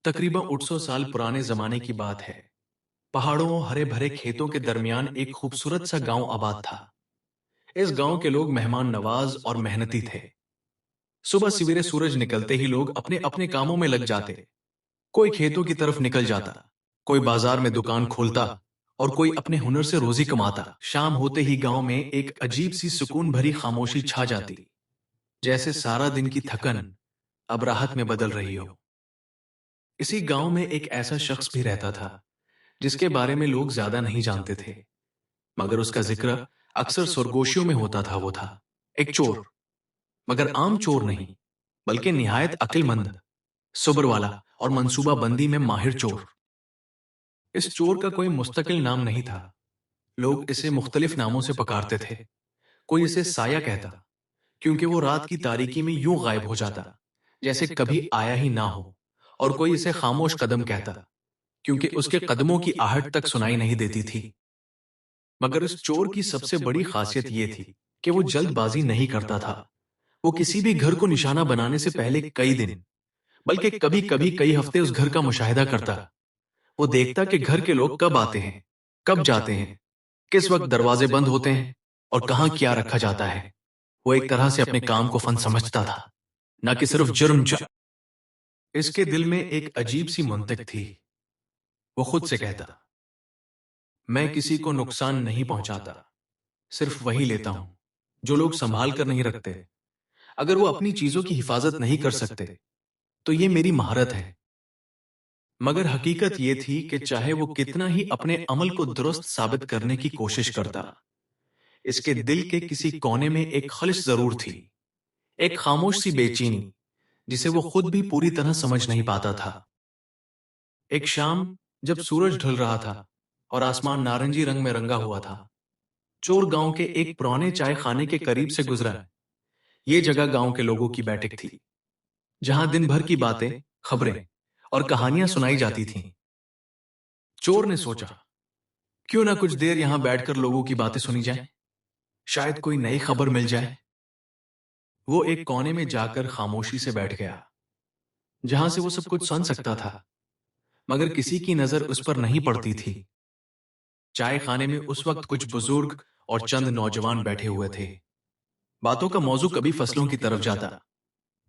तकरीबन 800 साल पुराने जमाने की बात है। पहाड़ों हरे भरे खेतों के दरमियान एक खूबसूरत सा गांव आबाद था। इस गांव के लोग मेहमान नवाज और मेहनती थे। सुबह सवेरे सूरज निकलते ही लोग अपने अपने कामों में लग जाते। कोई खेतों की तरफ निकल जाता, कोई बाजार में दुकान खोलता और कोई अपने हुनर से रोजी कमाता। शाम होते ही गांव में एक अजीब सी सुकून भरी खामोशी छा जाती, जैसे सारा दिन की थकन अब राहत में बदल रही हो। इसी गांव में एक ऐसा शख्स भी रहता था जिसके बारे में लोग ज्यादा नहीं जानते थे, मगर उसका जिक्र अक्सर सरगोशियों में होता था। वो था एक चोर, मगर आम चोर नहीं, बल्कि निहायत अक्लमंद, सुबर वाला और मंसूबाबंदी में माहिर चोर। इस चोर का कोई मुस्तकिल नाम नहीं था। लोग इसे मुख्तलिफ नामों से पुकारते थे। कोई इसे साया कहता, क्योंकि वो रात की तारीकी में यूं गायब हो जाता जैसे कभी आया ही ना हो। और कोई इसे खामोश कदम कहता, क्योंकि उसके कदमों की आहट तक सुनाई नहीं देती थी। मगर इस चोर की सबसे बड़ी खासियत यह थी कि वो जल्दबाजी नहीं करता था। वो किसी भी घर को निशाना बनाने से पहले कई दिन, बल्कि कभी कभी कई हफ्ते उस घर का मुशाहिदा करता। वो देखता कि घर के लोग कब आते हैं, कब जाते हैं, किस वक्त दरवाजे बंद होते हैं और कहाँ क्या रखा जाता है। वो एक तरह से अपने काम को फन समझता था, न कि सिर्फ जुर्म। इसके दिल में एक अजीब सी मंतक थी। वो खुद से कहता, मैं किसी को नुकसान नहीं पहुंचाता, सिर्फ वही लेता हूं जो लोग संभाल कर नहीं रखते। अगर वो अपनी चीजों की हिफाजत नहीं कर सकते तो ये मेरी महारत है। मगर हकीकत ये थी कि चाहे वो कितना ही अपने अमल को दुरुस्त साबित करने की कोशिश करता, इसके दिल के किसी कोने में एक खलिश जरूर थी, एक खामोश सी बेचैनी जिसे वो खुद भी पूरी तरह समझ नहीं पाता था। एक शाम, जब सूरज ढल रहा था और आसमान नारंगी रंग में रंगा हुआ था, चोर गांव के एक पुराने चाय खाने के करीब से गुजरा। ये जगह गांव के लोगों की बैठक थी, जहां दिन भर की बातें, खबरें और कहानियां सुनाई जाती थीं। चोर ने सोचा, क्यों ना कुछ देर यहां बैठकर लोगों की बातें सुनी जाए, शायद कोई नई खबर मिल जाए। वो एक कोने में जाकर खामोशी से बैठ गया, जहां से वो सब कुछ सुन सकता था, मगर किसी की नजर उस पर नहीं पड़ती थी। चाय खाने में उस वक्त कुछ बुजुर्ग और चंद नौजवान बैठे हुए थे। बातों का मौजू कभी फसलों की तरफ जाता,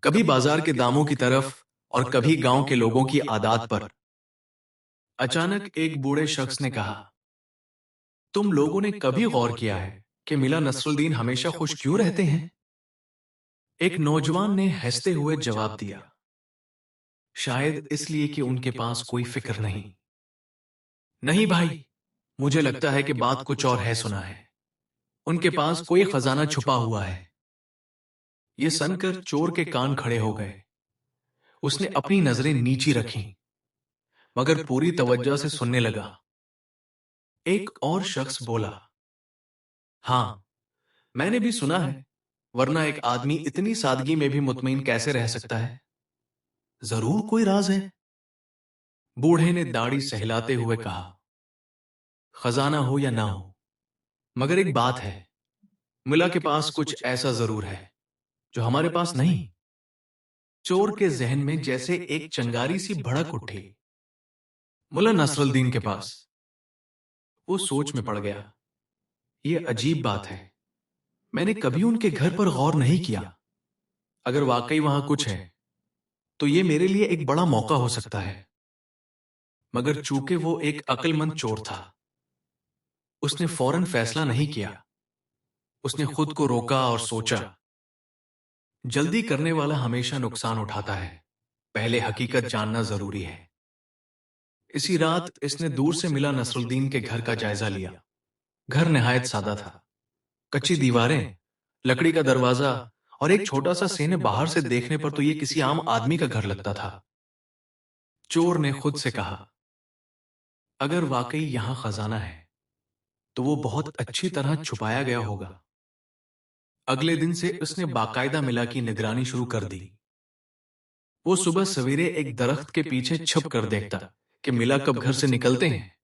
कभी बाजार के दामों की तरफ और कभी गांव के लोगों की आदत पर। अचानक एक बूढ़े शख्स ने कहा, तुम लोगों ने कभी गौर किया है कि मिला नसरुद्दीन हमेशा खुश क्यों रहते हैं? एक नौजवान ने हंसते हुए जवाब दिया, शायद इसलिए कि उनके पास कोई फिक्र नहीं। नहीं भाई, मुझे लगता है कि बात कुछ और है। सुना है उनके पास कोई खजाना छुपा हुआ है। ये सुनकर चोर के कान खड़े हो गए। उसने अपनी नजरें नीची रखीं, मगर पूरी तवज्जो से सुनने लगा। एक और शख्स बोला, हाँ, मैंने भी सुना है, वरना एक आदमी इतनी सादगी में भी मुतमईन कैसे रह सकता है? जरूर कोई राज है। बूढ़े ने दाढ़ी सहलाते हुए कहा, खजाना हो या ना हो, मगर एक बात है, मुल्ला के पास कुछ ऐसा जरूर है जो हमारे पास नहीं। चोर के जहन में जैसे एक चंगारी सी भड़क उठी। मुल्ला नसरुद्दीन के पास। वो सोच में पड़ गया। ये अजीब बात है, मैंने कभी उनके घर पर गौर नहीं किया। अगर वाकई वहां कुछ है तो ये मेरे लिए एक बड़ा मौका हो सकता है। मगर चूंकि वो एक अक्लमंद चोर था, उसने फौरन फैसला नहीं किया। उसने खुद को रोका और सोचा, जल्दी करने वाला हमेशा नुकसान उठाता है, पहले हकीकत जानना जरूरी है। इसी रात इसने दूर से मिला नसरुद्दीन के घर का जायजा लिया। घर निहायत सादा था, कच्ची दीवारें, लकड़ी का दरवाजा और एक छोटा सा सेने। बाहर से देखने पर तो ये किसी आम आदमी का घर लगता था। चोर ने खुद से कहा, अगर वाकई यहां खजाना है तो वो बहुत अच्छी तरह छुपाया गया होगा। अगले दिन से उसने बाकायदा मिला की निगरानी शुरू कर दी। वो सुबह सवेरे एक दरख्त के पीछे छुप कर देखता कि मिला कब घर से निकलते हैं।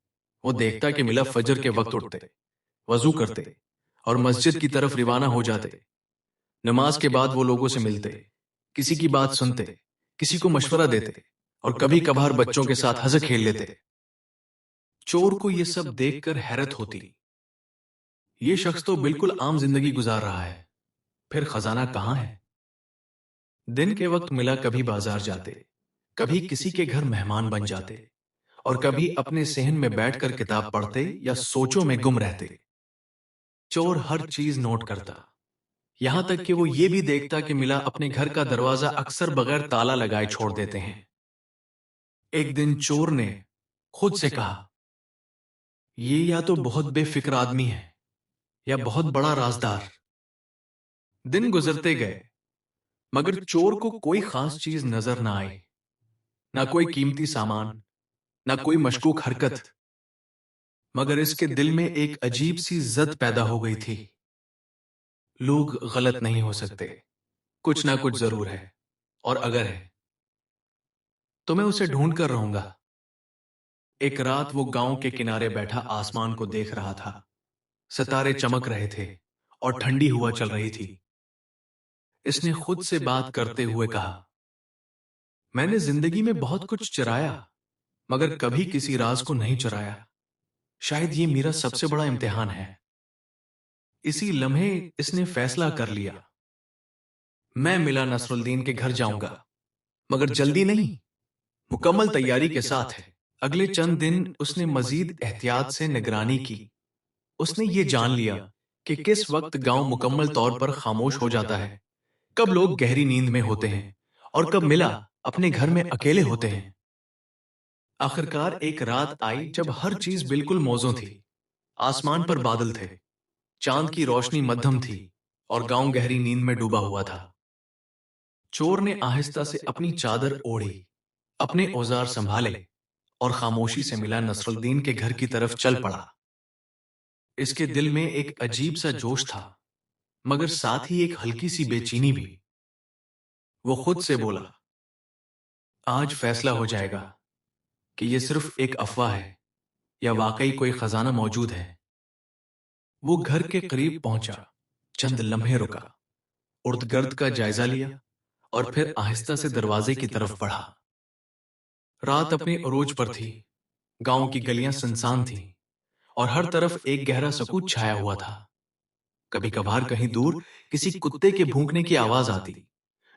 वो देखता कि मिला फजर के वक्त उठते, वजू करते और मस्जिद की तरफ रवाना हो जाते। नमाज के बाद वो लोगों से मिलते, किसी की बात सुनते, किसी को मशवरा देते और कभी कभार बच्चों के साथ हंस खेल लेते। चोर को ये सब देखकर हैरत होती। ये शख्स तो बिल्कुल आम जिंदगी गुजार रहा है, फिर खजाना कहाँ है? दिन के वक्त मिला कभी बाजार जाते, कभी किसी के घर मेहमान बन जाते, और कभी अपने सेहन में बैठकर किताब पढ़ते या सोचों में गुम रहते। चोर हर चीज नोट करता, यहां तक कि वो ये भी देखता कि मिला अपने घर का दरवाजा अक्सर बगैर ताला लगाए छोड़ देते हैं। एक दिन चोर ने खुद से कहा, ये या तो बहुत बेफिक्र आदमी है या बहुत बड़ा राजदार। दिन गुजरते गए, मगर चोर को कोई खास चीज नजर ना आई। ना कोई कीमती सामान, ना कोई मशकूक हरकत। मगर इसके दिल में एक अजीब सी जद पैदा हो गई थी। लोग गलत नहीं हो सकते, कुछ ना कुछ जरूर है, और अगर है तो मैं उसे ढूंढ कर रहूंगा। एक रात वो गांव के किनारे बैठा आसमान को देख रहा था। सितारे चमक रहे थे और ठंडी हवा चल रही थी। इसने खुद से बात करते हुए कहा, मैंने जिंदगी में बहुत कुछ चुराया, मगर कभी किसी राज को नहीं चुराया। शायद ये मेरा सबसे बड़ा इम्तिहान है। इसी लम्हे इसने फैसला कर लिया, मैं मिला नसरुद्दीन के घर जाऊंगा, मगर जल्दी नहीं, मुकम्मल तैयारी के साथ है। अगले चंद दिन उसने मजीद एहतियात से निगरानी की। उसने ये जान लिया कि किस वक्त गांव मुकम्मल तौर पर खामोश हो जाता है, कब लोग गहरी नींद में होते हैं, और कब मिला अपने घर में अकेले होते हैं। आखिरकार एक रात आई जब हर चीज बिल्कुल मौजूद थी। आसमान पर बादल थे, चांद की रोशनी मध्यम थी, और गांव गहरी नींद में डूबा हुआ था। चोर ने आहिस्ता से अपनी चादर ओढ़ी, अपने औजार संभाले, और खामोशी से मिला नसरुद्दीन के घर की तरफ चल पड़ा। इसके दिल में एक अजीब सा जोश था, मगर साथ ही एक हल्की सी बेचैनी भी। वो खुद से बोला, आज फैसला हो जाएगा कि ये सिर्फ एक अफवाह है या वाकई कोई खजाना मौजूद है। वो घर के करीब पहुंचा, चंद लम्हे रुका, उर्द-गर्द का जायजा लिया, और फिर आहिस्ता से दरवाजे की तरफ बढ़ा। रात अपने अरोज पर थी, गांव की गलियां सुनसान थीं, और हर तरफ एक गहरा सकूत छाया हुआ था। कभी कभार कहीं दूर किसी कुत्ते के भौंकने की आवाज आती,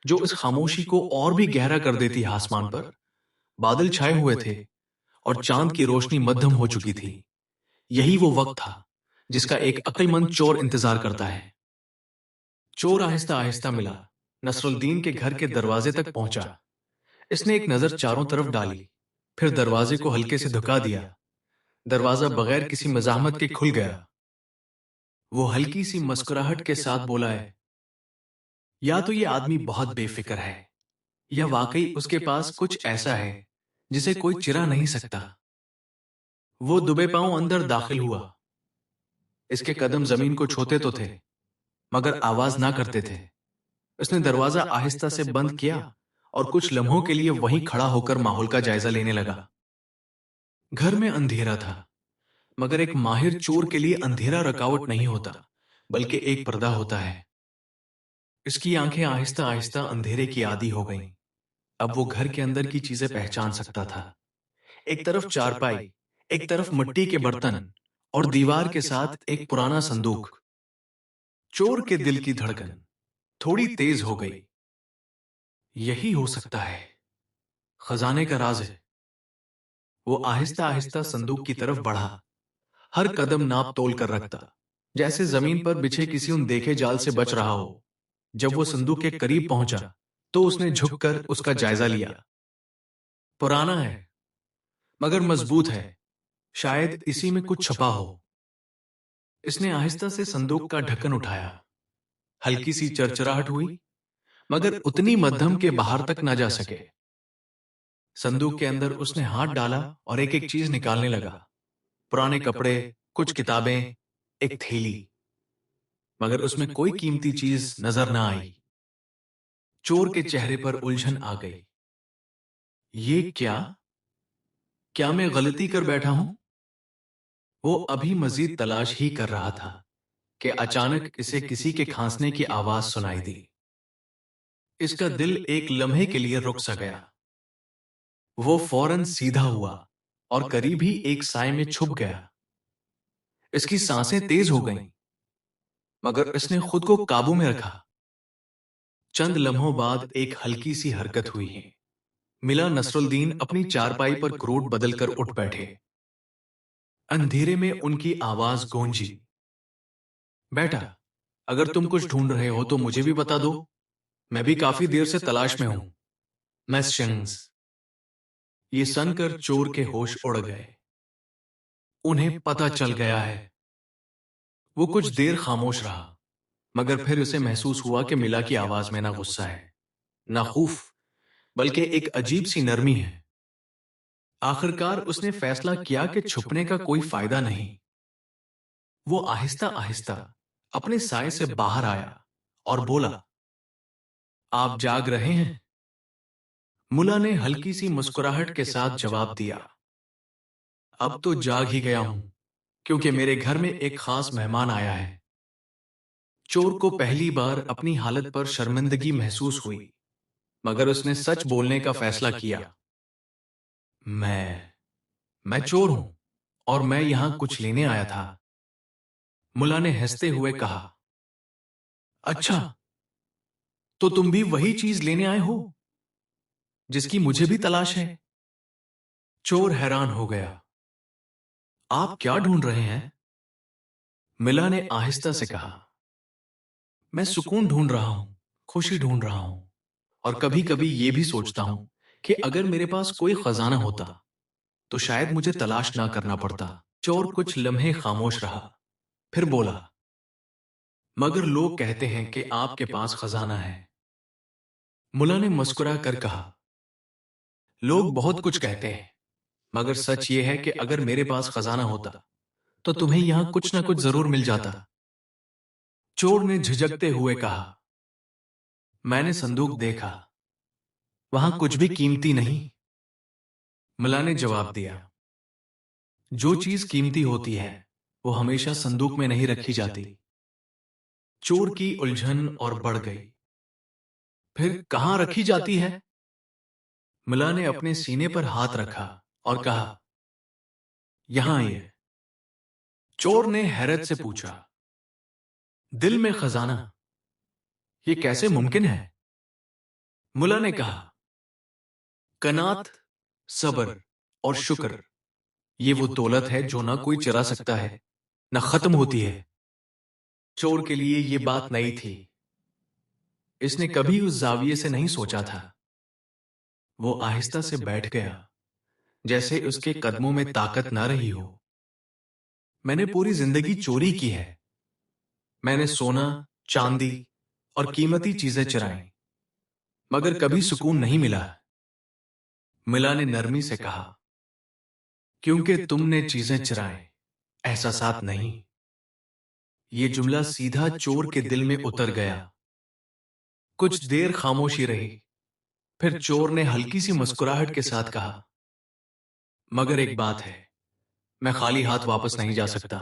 जो इस खामोशी को और भी गहरा कर देती। आसमान पर बादल छाए हुए थे और चांद की रोशनी मध्यम हो चुकी थी। यही वो वक्त था जिसका एक अक्लमंद चोर इंतजार करता है। चोर आहिस्ता आहिस्ता मिला, नसरुद्दीन के घर के दरवाजे तक पहुंचा। इसने एक नजर चारों तरफ डाली, फिर दरवाजे को हल्के से धुका दिया। दरवाजा बगैर किसी मजामत के खुल गया। वो हल्की सी मुस्कुराहट के साथ बोला है, या तो ये आदमी बहुत बेफिक्र है, या वाकई उसके पास कुछ ऐसा है जिसे कोई चिरा नहीं सकता। वो दुबे पांव अंदर दाखिल हुआ। इसके कदम जमीन को छूते तो थे, मगर आवाज ना करते थे। उसने दरवाजा आहिस्ता से बंद किया और कुछ लम्हों के लिए वहीं खड़ा होकर माहौल का जायजा लेने लगा। घर में अंधेरा था, मगर एक माहिर चोर के लिए अंधेरा रुकावट नहीं होता, बल्कि एक पर्दा होता है। इसकी आंखें आहिस्ता आहिस्ता अंधेरे की आदी हो गईं। अब वो घर के अंदर की चीजें पहचान सकता था। एक तरफ चारपाई, एक तरफ मिट्टी के बर्तन, और दीवार के साथ एक पुराना संदूक। चोर के दिल की धड़कन थोड़ी तेज हो गई। यही हो सकता है, खजाने का राज है। वो आहिस्ता आहिस्ता संदूक की तरफ बढ़ा, हर कदम नाप तोल कर रखता, जैसे जमीन पर बिछे किसी अनदेखे जाल से बच रहा हो। जब वो संदूक के करीब पहुंचा, तो उसने झुककर उसका जायजा लिया। पुराना है, मगर मजबूत है। शायद इसी में कुछ छुपा हो। इसने आहिस्ता से संदूक का ढक्कन उठाया। हल्की सी चरचराहट हुई, मगर उतनी मध्यम के बाहर तक ना जा सके। संदूक के अंदर उसने हाथ डाला और एक एक चीज निकालने लगा। पुराने कपड़े, कुछ किताबें, एक थैली, मगर उसमें कोई कीमती चीज नजर ना आई। चोर के चेहरे पर उलझन आ गई। ये क्या? क्या मैं गलती कर बैठा हूं? वो अभी मजीद तलाश ही कर रहा था कि अचानक इसे किसी के खांसने की आवाज सुनाई दी। इसका दिल एक लम्हे के लिए रुक सा गया। वो फौरन सीधा हुआ और करीब ही एक साए में छुप गया। इसकी सांसें तेज हो गईं, मगर इसने खुद को काबू में रखा। चंद लम्हों बाद एक हल्की सी हरकत हुई है। मिला नसरुद्दीन अपनी चारपाई पर क्रोट बदलकर उठ बैठे। अंधेरे में उनकी आवाज गूंजी, बेटा, अगर तुम कुछ ढूंढ रहे हो तो मुझे भी बता दो। मैं भी काफी देर से तलाश में हूं। मैस शिंग्स। ये सुनकर चोर के होश उड़ गए। उन्हें पता चल गया है। वो कुछ देर खामोश रहा, मगर फिर उसे महसूस हुआ कि मिला की आवाज में ना गुस्सा है, ना खौफ, बल्कि एक अजीब सी नरमी है। आखिरकार उसने फैसला किया कि छुपने का कोई फायदा नहीं। वो आहिस्ता आहिस्ता अपने साए से बाहर आया और बोला, आप जाग रहे हैं? मुला ने हल्की सी मुस्कुराहट के साथ जवाब दिया, अब तो जाग ही गया हूं, क्योंकि मेरे घर में एक खास मेहमान आया है। चोर को पहली बार अपनी हालत पर शर्मिंदगी महसूस हुई, मगर उसने सच बोलने का फैसला किया। मैं चोर हूं और मैं यहां कुछ लेने आया था। मुला ने हंसते हुए कहा, अच्छा, तो तुम भी वही चीज लेने आए हो जिसकी मुझे भी तलाश है। चोर हैरान हो गया। आप क्या ढूंढ रहे हैं? मिला ने आहिस्ता से कहा, मैं सुकून ढूंढ रहा हूं, खुशी ढूंढ रहा हूं, और कभी कभी ये भी सोचता हूं कि अगर मेरे पास कोई खजाना होता तो शायद मुझे तलाश ना करना पड़ता। चोर कुछ लम्हे खामोश रहा, फिर बोला, मगर लोग कहते हैं कि आपके पास खजाना है। मुला ने मुस्कुरा कर कहा, लोग बहुत कुछ कहते हैं, मगर सच ये है कि अगर मेरे पास खजाना होता तो तुम्हें यहां कुछ ना कुछ जरूर मिल जाता। चोर ने झिझकते हुए कहा, मैंने संदूक देखा, वहां कुछ भी कीमती नहीं। मुला ने जवाब दिया, जो चीज कीमती होती है वो हमेशा संदूक में नहीं रखी जाती। चोर की उलझन और बढ़ गई। फिर कहां रखी जाती है? मुला ने अपने सीने पर हाथ रखा और कहा, यहां ये। चोर ने हैरत से पूछा, दिल में खजाना, ये कैसे मुमकिन है? मुला ने कहा, कनात, सब्र और शुक्र, ये वो दौलत है जो ना कोई चुरा सकता है, ना खत्म होती है। चोर के लिए ये बात नई थी। इसने कभी उस जाविये से नहीं सोचा था। वो आहिस्ता से बैठ गया, जैसे उसके कदमों में ताकत ना रही हो। मैंने पूरी जिंदगी चोरी की है। मैंने सोना, चांदी और कीमती चीजें चुराई, मगर कभी सुकून नहीं मिला। मिला ने नरमी से कहा, क्योंकि तुमने चीजें चुराई, एहसासात नहीं। ये जुमला सीधा चोर के दिल में उतर गया। कुछ देर खामोशी रही, फिर चोर ने हल्की सी मुस्कुराहट के साथ कहा, मगर एक बात है, मैं खाली हाथ वापस नहीं जा सकता।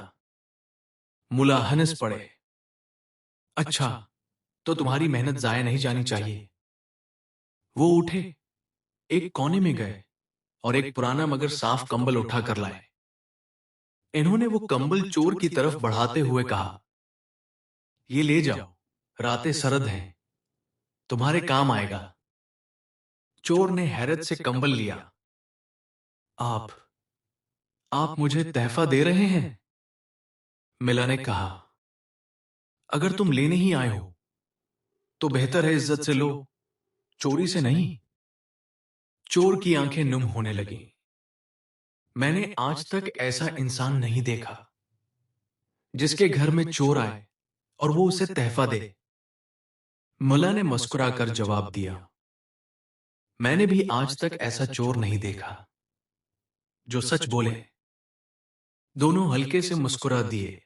मुला हंस पड़े। अच्छा, तो तुम्हारी मेहनत जाया नहीं जानी चाहिए। वो उठे, एक कोने में गए और एक पुराना मगर साफ कंबल उठा कर लाए। इन्होंने वो कंबल चोर की तरफ बढ़ाते हुए कहा, ये ले जाओ, रातें सरद हैं, तुम्हारे काम आएगा। चोर ने हैरत से कंबल लिया। आप आप मुझे तहफा दे रहे हैं? मिला ने कहा, अगर तुम लेने ही आए हो तो बेहतर है इज्जत से लो, चोरी से नहीं। चोर की आंखें नुम होने लगीं। मैंने आज तक ऐसा इंसान नहीं देखा जिसके घर में चोर आए और वो उसे तहफा दे। मुल्ला ने मुस्कुराकर जवाब दिया, मैंने भी आज तक ऐसा चोर नहीं देखा जो सच बोले। दोनों हल्के से मुस्कुरा दिए।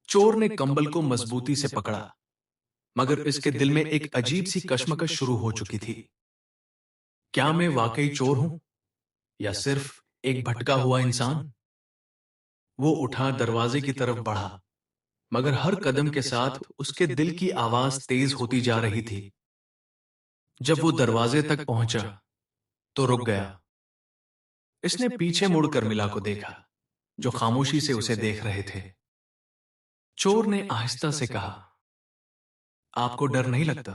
चोर ने कंबल को मजबूती से पकड़ा, मगर इसके दिल में एक अजीब सी कश्मकश शुरू हो चुकी थी। क्या मैं वाकई चोर हूं या सिर्फ एक भटका हुआ इंसान? वो उठा, दरवाजे की तरफ बढ़ा, मगर हर कदम के साथ उसके दिल की आवाज तेज होती जा रही थी। जब वो दरवाजे तक पहुंचा तो रुक गया। इसने पीछे मुड़कर मिला को देखा, जो खामोशी से उसे देख रहे थे। चोर ने आहिस्ता से कहा, आपको डर नहीं लगता?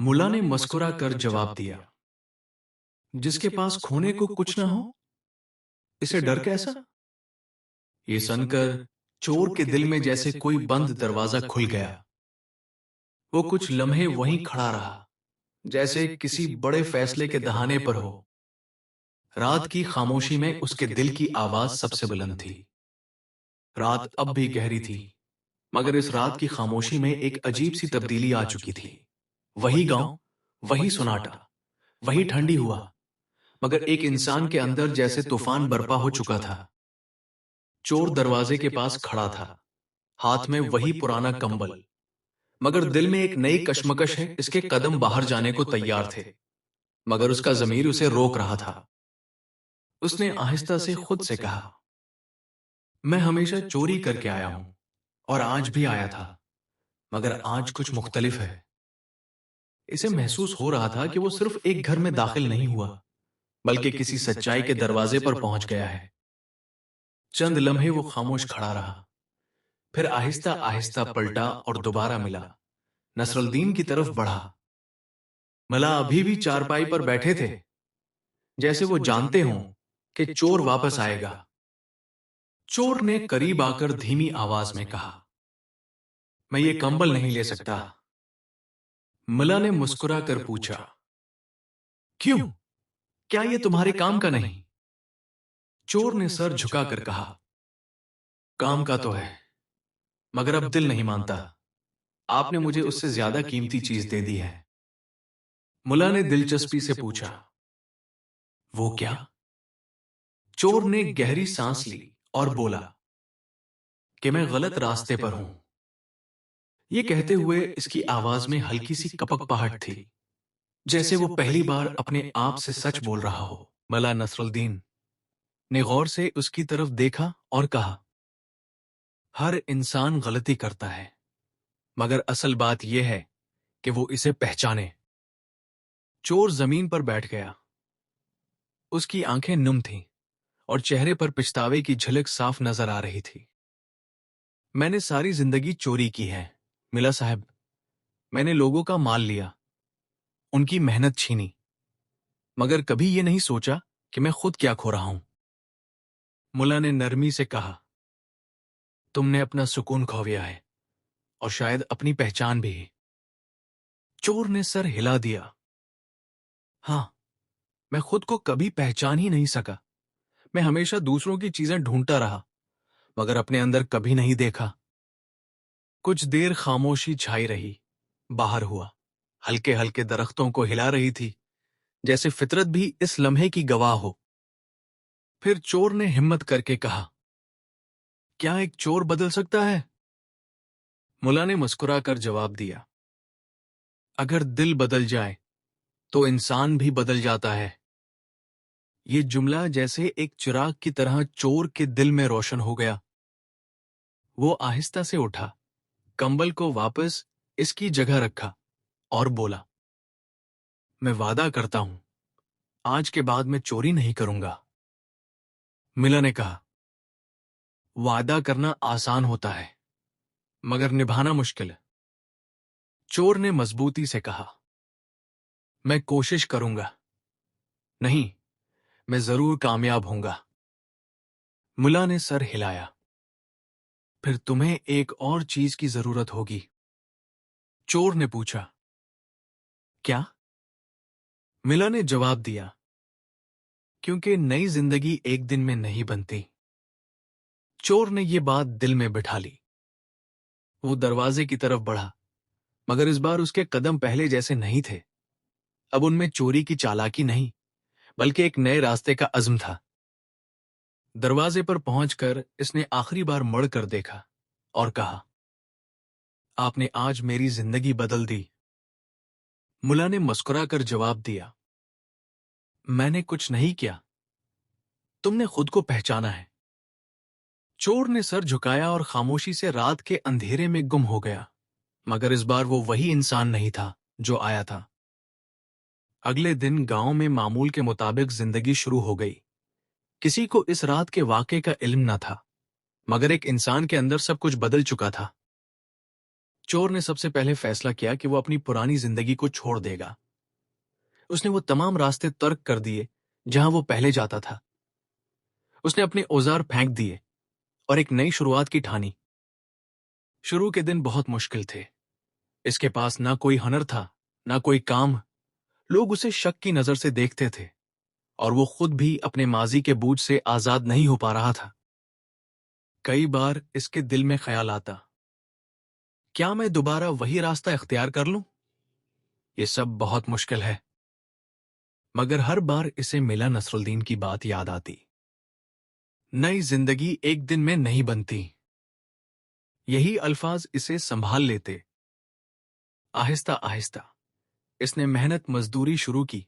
मुल्ला ने मुस्कुरा कर जवाब दिया, जिसके पास खोने को कुछ ना हो, इसे डर कैसा? ये सुनकर चोर के दिल में जैसे कोई बंद दरवाजा खुल गया। वो कुछ लम्हे वहीं खड़ा रहा, जैसे किसी बड़े फैसले के दहाने पर हो। रात की खामोशी में उसके दिल की आवाज सबसे बुलंद थी। रात अब भी गहरी थी, मगर इस रात की खामोशी में एक अजीब सी तब्दीली आ चुकी थी। वही गांव, वही सुनाटा, वही ठंडी हुआ, मगर एक इंसान के अंदर जैसे तूफान बर्पा हो चुका था। चोर दरवाजे के पास खड़ा था, हाथ में वही पुराना कंबल, मगर दिल में एक नई कशमकश है। इसके कदम बाहर जाने को तैयार थे, मगर उसका जमीर उसे रोक रहा था। उसने आहिस्ता से खुद से कहा, मैं हमेशा चोरी करके आया हूं, और आज भी आया था, मगर आज कुछ मुख्तलिफ है। इसे महसूस हो रहा था कि वो सिर्फ एक घर में दाखिल नहीं हुआ, बल्कि किसी सच्चाई के दरवाजे पर पहुंच गया है। चंद लम्हे वो खामोश खड़ा रहा, फिर आहिस्ता आहिस्ता पलटा और दोबारा मिला, नसरुद्दीन की तरफ बढ़ा। मला अभी भी चारपाई पर बैठे थे, जैसे वो जानते हों कि चोर वापस आएगा। चोर ने करीब आकर धीमी आवाज में कहा, मैं ये कंबल नहीं ले सकता। मला ने मुस्कुरा कर पूछा, क्यों? क्या ये तुम्हारे काम का नहीं? चोर ने सर झुकाकर कहा, काम का तो है, मगर अब दिल नहीं मानता। आपने मुझे उससे ज्यादा कीमती चीज दे दी है। मुल्ला ने दिलचस्पी से पूछा, वो क्या? चोर ने गहरी सांस ली और बोला कि मैं गलत रास्ते पर हूं। यह कहते हुए इसकी आवाज में हल्की सी कपकपाहट थी, जैसे वो पहली बार अपने आप से सच बोल रहा हो। मला नसरुद्दीन ने गौर से उसकी तरफ देखा और कहा, हर इंसान गलती करता है, मगर असल बात यह है कि वो इसे पहचाने। चोर जमीन पर बैठ गया। उसकी आंखें नुम थीं और चेहरे पर पछतावे की झलक साफ नजर आ रही थी। मैंने सारी जिंदगी चोरी की है मिला साहब। मैंने लोगों का माल लिया, उनकी मेहनत छीनी, मगर कभी ये नहीं सोचा कि मैं खुद क्या खो रहा हूं। मुल्ला ने नरमी से कहा, तुमने अपना सुकून खोया है, और शायद अपनी पहचान भी। चोर ने सर हिला दिया। हां, मैं खुद को कभी पहचान ही नहीं सका। मैं हमेशा दूसरों की चीजें ढूंढता रहा, मगर अपने अंदर कभी नहीं देखा। कुछ देर खामोशी छाई रही। बाहर हुआ, हल्के हल्के दरख्तों को हिला रही थी, जैसे फितरत भी इस लम्हे की गवाह हो। फिर चोर ने हिम्मत करके कहा, क्या एक चोर बदल सकता है? मुल्ला ने मुस्कुराकर जवाब दिया, अगर दिल बदल जाए तो इंसान भी बदल जाता है। ये जुमला जैसे एक चिराग की तरह चोर के दिल में रोशन हो गया। वो आहिस्ता से उठा, कंबल को वापस इसकी जगह रखा और बोला, मैं वादा करता हूं, आज के बाद मैं चोरी नहीं करूंगा। मिला ने कहा, वादा करना आसान होता है, मगर निभाना मुश्किल है। चोर ने मजबूती से कहा, मैं कोशिश करूंगा। नहीं, मैं जरूर कामयाब होऊंगा। मुल्ला ने सर हिलाया। फिर तुम्हें एक और चीज की जरूरत होगी। चोर ने पूछा, क्या? मिला ने जवाब दिया, क्योंकि नई जिंदगी एक दिन में नहीं बनती। चोर ने यह बात दिल में बिठा ली। वो दरवाजे की तरफ बढ़ा, मगर इस बार उसके कदम पहले जैसे नहीं थे। अब उनमें चोरी की चालाकी नहीं, बल्कि एक नए रास्ते का अज़्म था। दरवाजे पर पहुंचकर इसने आखिरी बार मुड़कर देखा और कहा, आपने आज मेरी जिंदगी बदल दी। मुल्ला ने मुस्कुराकर जवाब दिया, मैंने कुछ नहीं किया, तुमने खुद को पहचाना है। चोर ने सर झुकाया और खामोशी से रात के अंधेरे में गुम हो गया, मगर इस बार वो वही इंसान नहीं था जो आया था। अगले दिन गांव में मामूल के मुताबिक जिंदगी शुरू हो गई। किसी को इस रात के वाक़े का इल्म न था, मगर एक इंसान के अंदर सब कुछ बदल चुका था। चोर ने सबसे पहले फैसला किया कि वो अपनी पुरानी जिंदगी को छोड़ देगा। उसने वो तमाम रास्ते तर्क कर दिए जहां वो पहले जाता था। उसने अपने औजार फेंक दिए और एक नई शुरुआत की ठानी। शुरू के दिन बहुत मुश्किल थे। इसके पास ना कोई हनर था, ना कोई काम। लोग उसे शक की नजर से देखते थे और वो खुद भी अपने माजी के बोझ से आजाद नहीं हो पा रहा था। कई बार इसके दिल में ख्याल आता, क्या मैं दोबारा वही रास्ता इख्तियार कर लूं? ये सब बहुत मुश्किल है। मगर हर बार इसे मिला नसरुद्दीन की बात याद आती। नई जिंदगी एक दिन में नहीं बनती। यही अल्फाज इसे संभाल लेते। आहिस्ता आहिस्ता इसने मेहनत मजदूरी शुरू की।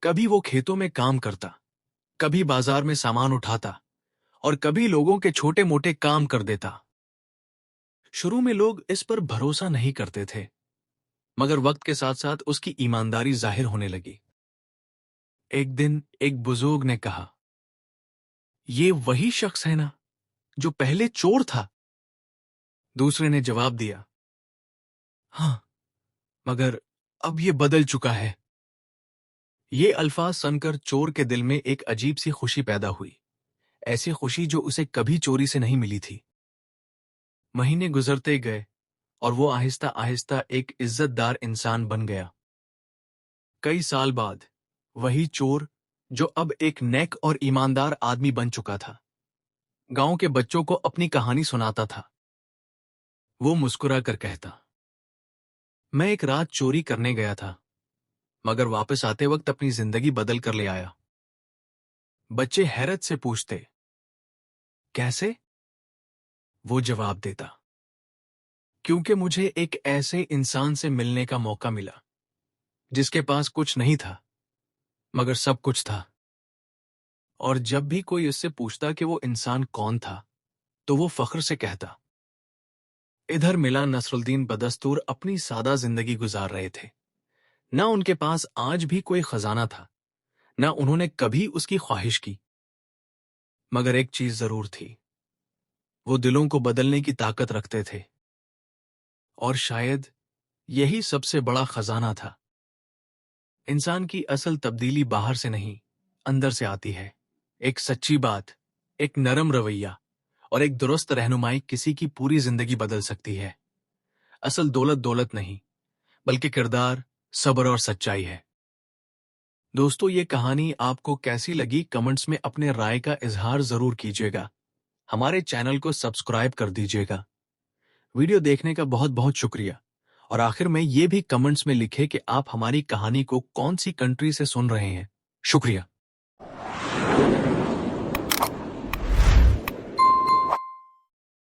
कभी वो खेतों में काम करता, कभी बाजार में सामान उठाता और कभी लोगों के छोटे मोटे काम कर देता। शुरू में लोग इस पर भरोसा नहीं करते थे, मगर वक्त के साथ साथ उसकी ईमानदारी जाहिर होने लगी। एक दिन एक बुजुर्ग ने कहा, ये वही शख्स है ना जो पहले चोर था? दूसरे ने जवाब दिया, हाँ, मगर अब ये बदल चुका है। ये अल्फाज सुनकर चोर के दिल में एक अजीब सी खुशी पैदा हुई, ऐसी खुशी जो उसे कभी चोरी से नहीं मिली थी। महीने गुजरते गए और वो आहिस्ता आहिस्ता एक इज्जतदार इंसान बन गया। कई साल बाद वही चोर, जो अब एक नेक और ईमानदार आदमी बन चुका था, गांव के बच्चों को अपनी कहानी सुनाता था। वो मुस्कुरा कर कहता, मैं एक रात चोरी करने गया था, मगर वापस आते वक्त अपनी जिंदगी बदल कर ले आया। बच्चे हैरत से पूछते, कैसे? वो जवाब देता, क्योंकि मुझे एक ऐसे इंसान से मिलने का मौका मिला जिसके पास कुछ नहीं था मगर सब कुछ था। और जब भी कोई उससे पूछता कि वो इंसान कौन था, तो वो फख्र से कहता। इधर मिला नसरुद्दीन बदस्तूर अपनी सादा जिंदगी गुजार रहे थे। ना उनके पास आज भी कोई खजाना था, ना उन्होंने कभी उसकी ख्वाहिश की, मगर एक चीज जरूर थी, वो दिलों को बदलने की ताकत रखते थे। और शायद यही सबसे बड़ा खजाना था। इंसान की असल तब्दीली बाहर से नहीं, अंदर से आती है। एक सच्ची बात, एक नरम रवैया और एक दुरुस्त रहनुमाई किसी की पूरी जिंदगी बदल सकती है। असल दौलत दौलत नहीं, बल्कि किरदार, सब्र और सच्चाई है। दोस्तों, ये कहानी आपको कैसी लगी कमेंट्स में अपने राय का इजहार जरूर कीजिएगा। हमारे चैनल को सब्सक्राइब कर दीजिएगा। वीडियो देखने का बहुत बहुत शुक्रिया। और आखिर में ये भी कमेंट्स में लिखें कि आप हमारी कहानी को कौन सी कंट्री से सुन रहे हैं। शुक्रिया।